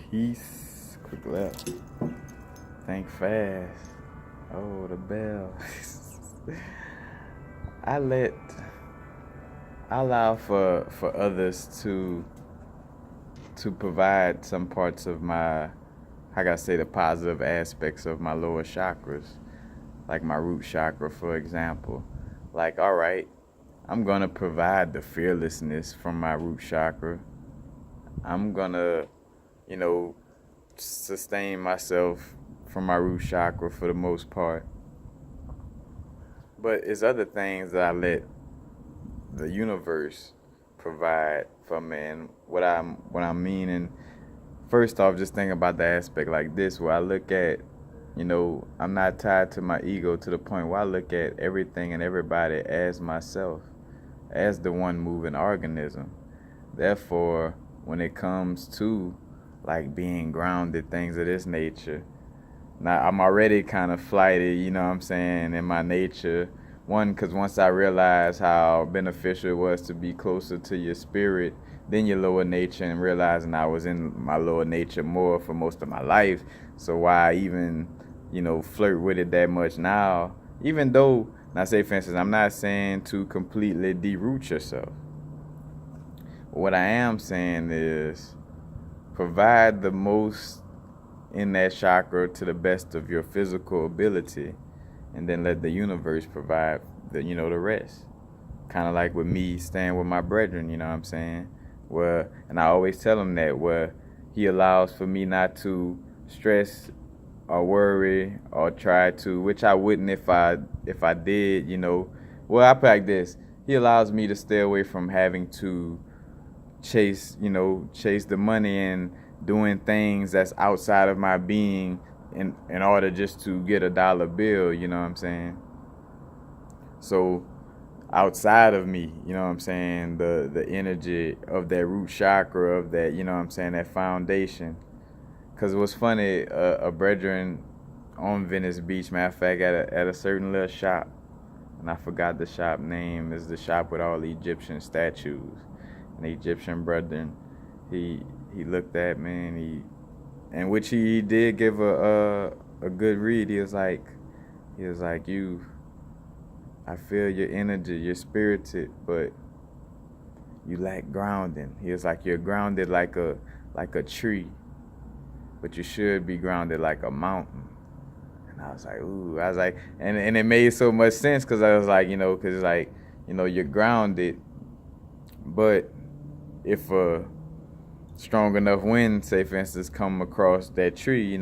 Peace. Quick left. Think fast. Oh, the bell. I let I allow for others to provide some parts of my, how can I say, the positive aspects of my lower chakras, like my root chakra, for example. Like, all right, I'm gonna provide the fearlessness from my root chakra. I'm gonna, you know, sustain myself from my root chakra for the most part. But it's other things that I let the universe provide for me. And what I'm meaning, first off, just think about the aspect like this, where I look at, I'm not tied to my ego to the point where I look at everything and everybody as myself, as the one moving organism. Therefore, when it comes to like being grounded, things of this nature, now I'm already kind of flighted, you know what I'm saying, in my nature. One, because once I realized how beneficial it was to be closer to your spirit than your lower nature, and realizing I was in my lower nature more for most of my life. So why even, flirt with it that much now? Even though, now say for instance, I'm not saying to completely deroot yourself. What I am saying is provide the most in that chakra to the best of your physical ability, and then let the universe provide the rest. Kind of like with me staying with my brethren, you know what I'm saying? Where, and I always tell him that, where he allows for me not to stress or worry or try to, which I wouldn't if I did, Well, I put it like this: he allows me to stay away from having to chase the money and doing things that's outside of my being in order just to get a dollar bill, you know what I'm saying? So outside of me, you know what I'm saying, the energy of that root chakra, of that, you know what I'm saying, that foundation. Because it was funny, a brethren on Venice Beach, matter of fact, at a certain little shop, and I forgot the shop name, is the shop with all the Egyptian statues. And the Egyptian brethren, he looked at me, and and which he did give a good read. He was like, I feel your energy, you're spirited, but you lack grounding. He was like, you're grounded like a tree, but you should be grounded like a mountain. And I was like, ooh, and it made so much sense, because I was like, because it's like, you're grounded, but if a strong enough wind, say for instance, come across that tree,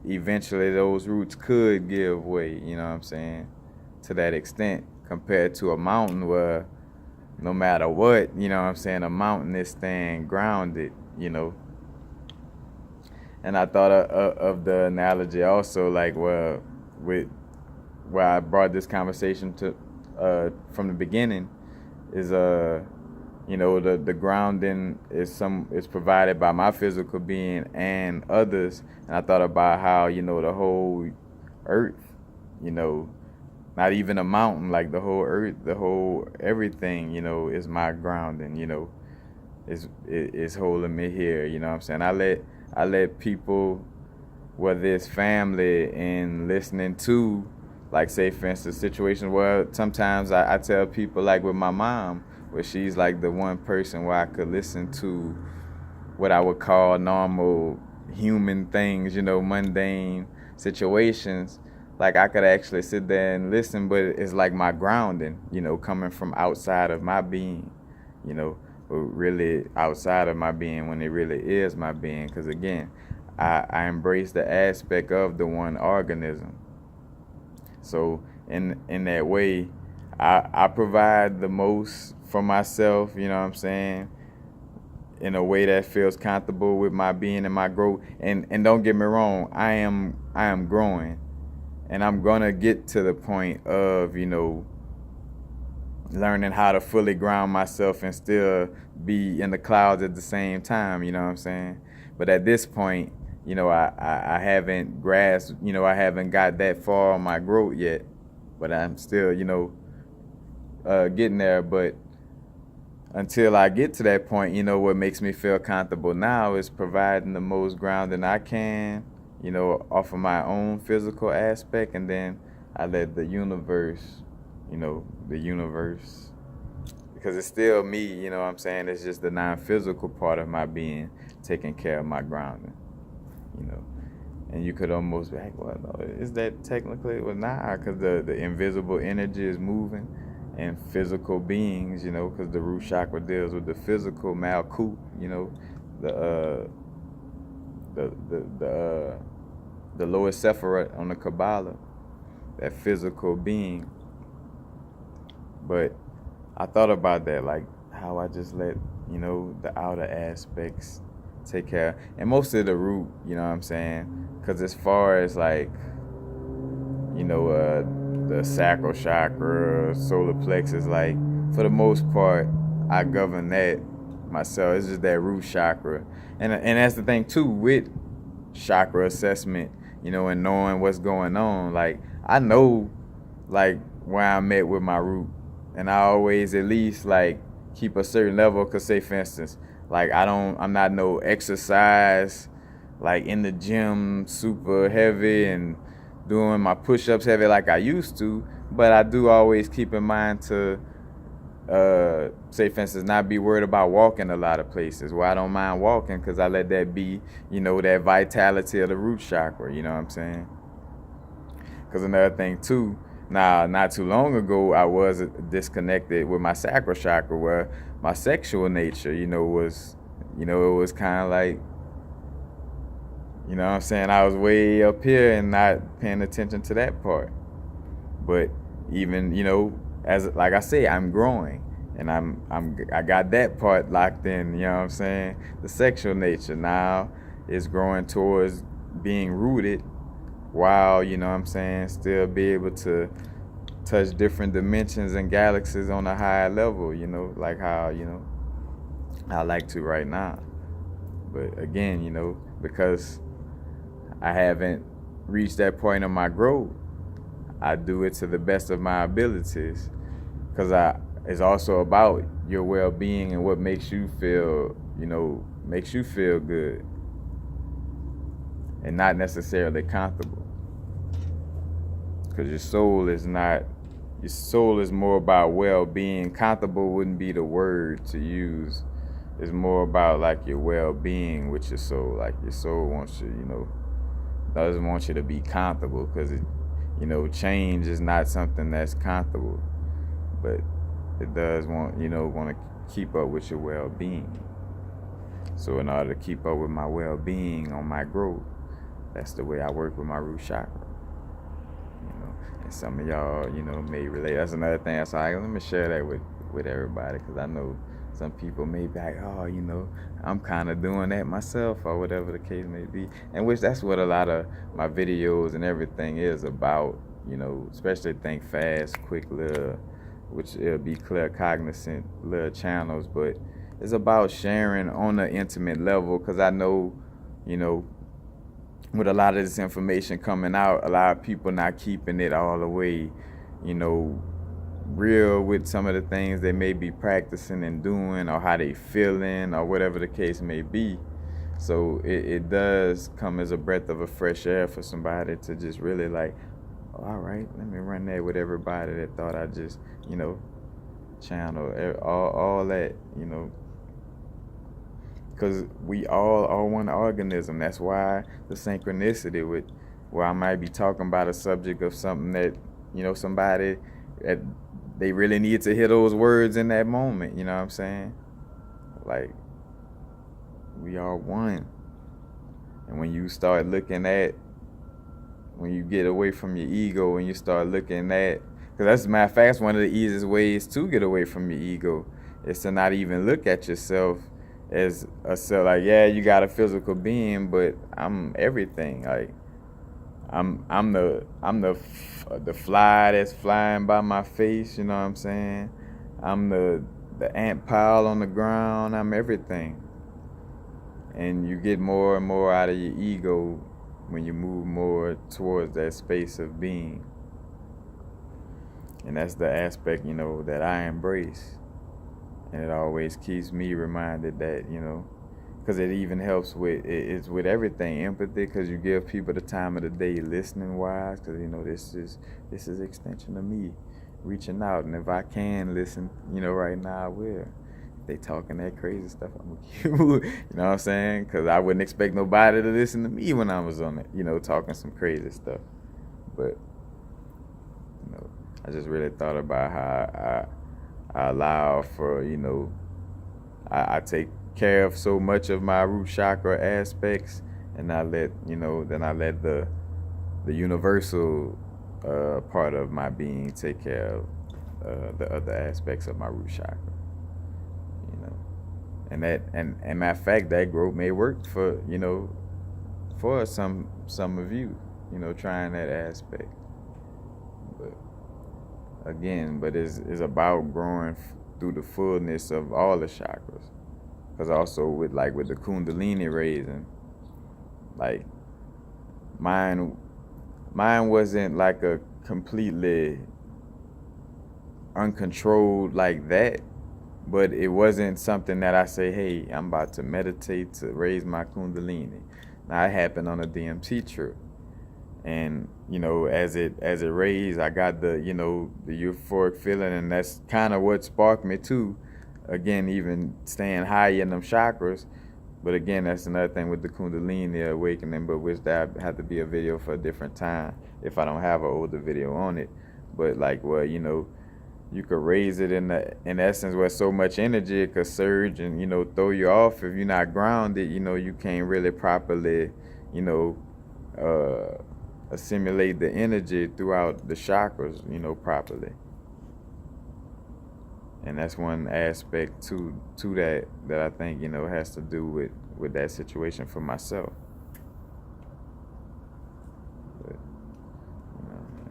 eventually those roots could give way, you know what I'm saying, to that extent, compared to a mountain where no matter what, you know what I'm saying, a mountain is staying grounded, And I thought of the analogy also, like where I brought this conversation to from the beginning, is the grounding is provided by my physical being and others. And I thought about how, the whole earth, not even a mountain, like the whole earth, the whole everything, is my grounding, is holding me here, you know what I'm saying? I let people, whether it's family and listening to, like say for instance, situations where sometimes I tell people, like with my mom, where she's like the one person where I could listen to what I would call normal human things, mundane situations. Like I could actually sit there and listen, but it's like my grounding, coming from outside of my being, but really outside of my being when it really is my being. Because again, I embrace the aspect of the one organism. So in that way, I provide the most for myself, you know what I'm saying, in a way that feels comfortable with my being and my growth. And don't get me wrong, I am growing, and I'm gonna get to the point of, learning how to fully ground myself and still be in the clouds at the same time, you know what I'm saying? But at this point, I haven't grasped, I haven't got that far on my growth yet, but I'm still, getting there. But until I get to that point, what makes me feel comfortable now is providing the most grounding I can, off of my own physical aspect, and then I let the universe, the universe, because it's still me, what I'm saying? It's just the non-physical part of my being taking care of my grounding, you know. And you could almost be like, well, no, is that technically? Well, nah, because the invisible energy is moving, and physical beings, because the root chakra deals with the physical malkut, the the lowest sephirot on the Kabbalah, that physical being. But I thought about that, like how I just let, the outer aspects take care, and most of the root, you know what I'm saying? Because as far as like, the sacral chakra, solar plexus, like for the most part, I govern that myself. It's just that root chakra, and that's the thing too with chakra assessment, and knowing what's going on. Like I know, like where I'm at with my root, and I always at least like keep a certain level. Cause say for instance, like I'm not no exercise, like in the gym super heavy and doing my push-ups heavy like I used to, but I do always keep in mind to say for instance not be worried about walking a lot of places. Well, I don't mind walking because I let that be, that vitality of the root chakra, you know what I'm saying? Because another thing too, now not too long ago I was disconnected with my sacral chakra, where my sexual nature, was, it was kind of like, what I'm saying, I was way up here and not paying attention to that part. But even, as like I say, I'm growing, and I got that part locked in, you know what I'm saying? The sexual nature now is growing towards being rooted, while, what I'm saying, still be able to touch different dimensions and galaxies on a higher level, like how, I like to right now. But again, because I haven't reached that point of my growth, I do it to the best of my abilities, because it's also about your well-being and what makes you feel, makes you feel good, and not necessarily comfortable. Because your soul is more about well-being. Comfortable wouldn't be the word to use. It's more about like your well-being with your soul. Like your soul wants you, doesn't want you to be comfortable, because change is not something that's comfortable, but it does want to keep up with your well-being. So in order to keep up with my well-being on my growth, that's the way I work with my root chakra. And some of y'all, may relate. That's another thing. That's like, let me share that with everybody, because I know some people may be like, oh, I'm kind of doing that myself, or whatever the case may be. And which that's what a lot of my videos and everything is about, especially Think Fast, Quick Little, which it'll be clear, cognizant little channels. But it's about sharing on an intimate level, because I know, with a lot of this information coming out, a lot of people not keeping it all the way, real with some of the things they may be practicing and doing, or how they feeling, or whatever the case may be. So it does come as a breath of a fresh air for somebody to just really like, oh, all right, let me run that with everybody that thought I just, channel all that, because we all are one organism. That's why the synchronicity with where I might be talking about a subject of something that, somebody that they really need to hear those words in that moment, you know what I'm saying? Like, we are one. And when you start looking at, when you get away from your ego and you start looking at, because that's, as a matter of fact, that's one of the easiest ways to get away from your ego, is to not even look at yourself as a self. Like, yeah, you got a physical being, but I'm everything. Like, I'm the fly that's flying by my face, you know what I'm saying? I'm the ant pile on the ground. I'm everything. And you get more and more out of your ego when you move more towards that space of being. And that's the aspect, that I embrace. And it always keeps me reminded that, because it even helps it's with everything, empathy, because you give people the time of the day listening wise, because this is extension of me reaching out, and if I can listen, right now I will. If they talking that crazy stuff, I'm gonna keep moving. You know what I'm saying? Because I wouldn't expect nobody to listen to me when I was on it, talking some crazy stuff. But I just really thought about how I allow for, I take care of so much of my root chakra aspects, and I let, then I let the universal part of my being take care of the other aspects of my root chakra, and matter of fact, that growth may work for, for some of you, trying that aspect. But again, it's about growing through the fullness of all the chakras. Because also with the Kundalini raising, like mine wasn't like a completely uncontrolled like that, but it wasn't something that I say, hey, I'm about to meditate to raise my Kundalini. Now, it happened on a DMT trip. And, as it raised, I got the euphoric feeling, and that's kind of what sparked me too. Again, even staying high in them chakras. But again, that's another thing with the Kundalini awakening, but which that have to be a video for a different time if I don't have an older video on it. But you could raise it in essence where so much energy it could surge and, throw you off. If you're not grounded, you can't really properly, assimilate the energy throughout the chakras, properly. And that's one aspect to that I think, has to do with that situation for myself. But,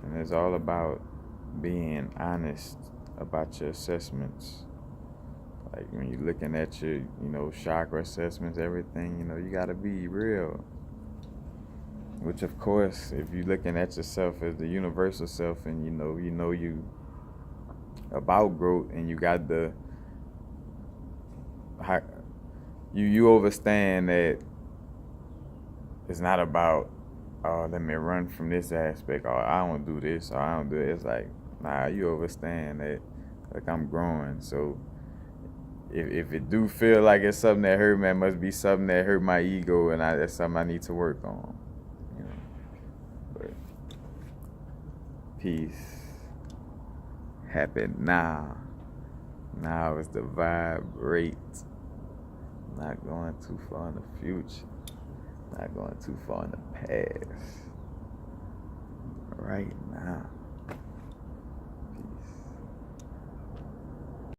and it's all about being honest about your assessments. Like when you're looking at your, chakra assessments, everything, you gotta be real. Which of course, if you're looking at yourself as the universal self and you about growth and you got you understand that it's not about, oh, let me run from this aspect, or I don't do this, or I don't do it. It's like, nah, you understand that I'm growing. So if it do feel like it's something that hurt me, it must be something that hurt my ego, and that's something I need to work on. But peace. Happen now. Now is the vibrate. Not going too far in the future. Not going too far in the past. Right now.